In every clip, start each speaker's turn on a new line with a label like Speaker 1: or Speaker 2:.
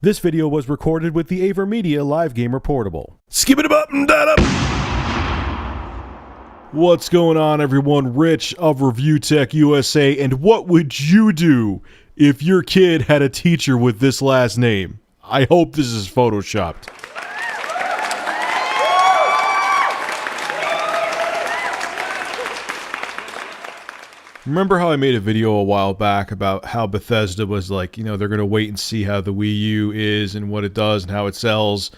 Speaker 1: This video was recorded with the AverMedia Live Gamer Portable.
Speaker 2: Skip it up and that up.
Speaker 1: What's going on, everyone? Rich of Review Tech USA, and what would you do if your kid had a teacher with this last name? I hope this is photoshopped. Remember how I made a video a while back about how Bethesda was like, they're going to wait and see how the Wii U is and what it does and how it sells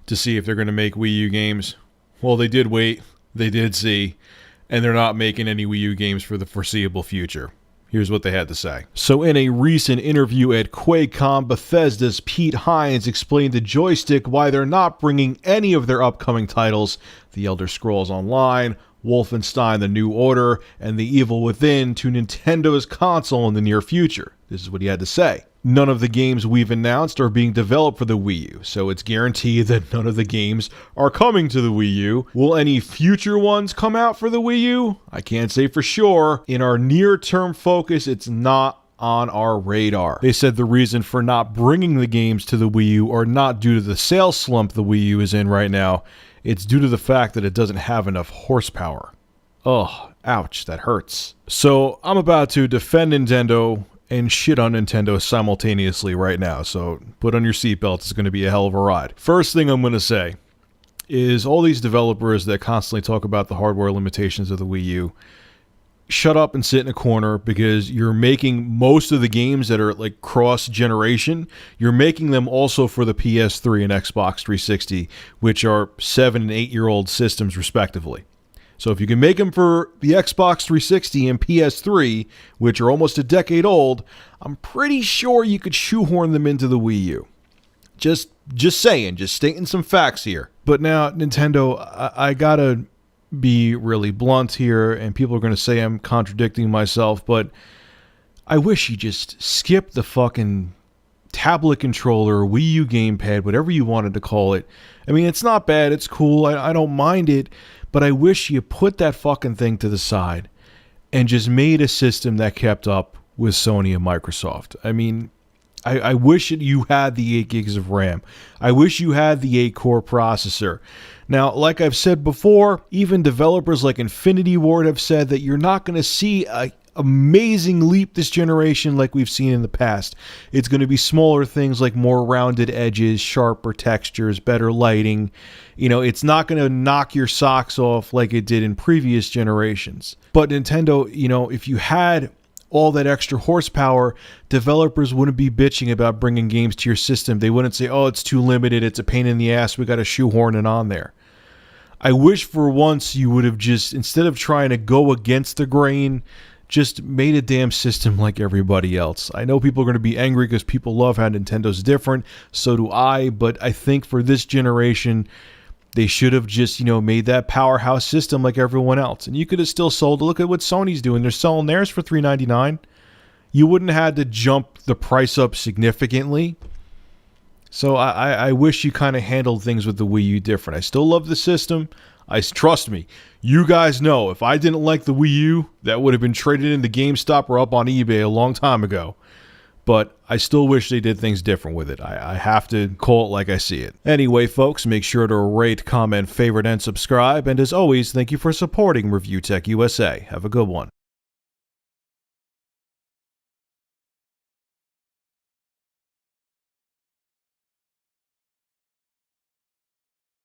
Speaker 1: to see if they're going to make Wii U games? Well, they did wait, they did see, and they're not making any Wii U games for the foreseeable future. Here's what they had to say. So in a recent interview at QuakeCon, Bethesda's Pete Hines explained to Joystick why they're not bringing any of their upcoming titles, The Elder Scrolls Online, Wolfenstein: The New Order, and The Evil Within, to Nintendo's console in the near future. This is what he had to say. None of the games we've announced are being developed for the Wii U, so it's guaranteed that none of the games are coming to the Wii U. Will any future ones come out for the Wii U? I can't say for sure. In our near-term focus, it's not on our radar. They said the reason for not bringing the games to the Wii U are not due to the sales slump the Wii U is in right now. It's due to the fact that it doesn't have enough horsepower. Ugh, ouch, that hurts. So I'm about to defend Nintendo and shit on Nintendo simultaneously right now, so put on your seatbelts, it's going to be a hell of a ride. First thing I'm going to say is all these developers that constantly talk about the hardware limitations of the Wii U, shut up and sit in a corner, because you're making most of the games that are like cross-generation, you're making them also for the PS3 and Xbox 360, which are 7 and 8-year-old systems respectively. So if you can make them for the Xbox 360 and PS3, which are almost a decade old, I'm pretty sure you could shoehorn them into the Wii U. Just saying, just stating some facts here. But now, Nintendo, I gotta be really blunt here, and people are going to say I'm contradicting myself, but I wish you just skip the fucking tablet controller, Wii U gamepad, whatever you wanted to call it. I mean, it's not bad, it's cool, I don't mind it, but I wish you put that fucking thing to the side and just made a system that kept up with Sony and Microsoft. I mean, I wish you had the 8 gigs of RAM. I wish you had the 8-core processor. Now, like I've said before, even developers like Infinity Ward have said that you're not going to see an amazing leap this generation like we've seen in the past. It's going to be smaller things like more rounded edges, sharper textures, better lighting. It's not going to knock your socks off like it did in previous generations. But Nintendo, if you had all that extra horsepower, developers wouldn't be bitching about bringing games to your system. They wouldn't say, oh, it's too limited, it's a pain in the ass, we got to shoehorn it on there. I wish for once you would have just, instead of trying to go against the grain, just made a damn system like everybody else. I know people are going to be angry because people love how Nintendo's different, so do I, but I think for this generation, they should have just, made that powerhouse system like everyone else. And you could have still sold. Look at what Sony's doing. They're selling theirs for $399. You wouldn't have had to jump the price up significantly. So I wish you kind of handled things with the Wii U different. I still love the system. Trust me, you guys know, if I didn't like the Wii U, that would have been traded into GameStop or up on eBay a long time ago. But I still wish they did things different with it. I have to call it like I see it. Anyway, folks, make sure to rate, comment, favorite, and subscribe. And as always, thank you for supporting Review Tech USA. Have a good one.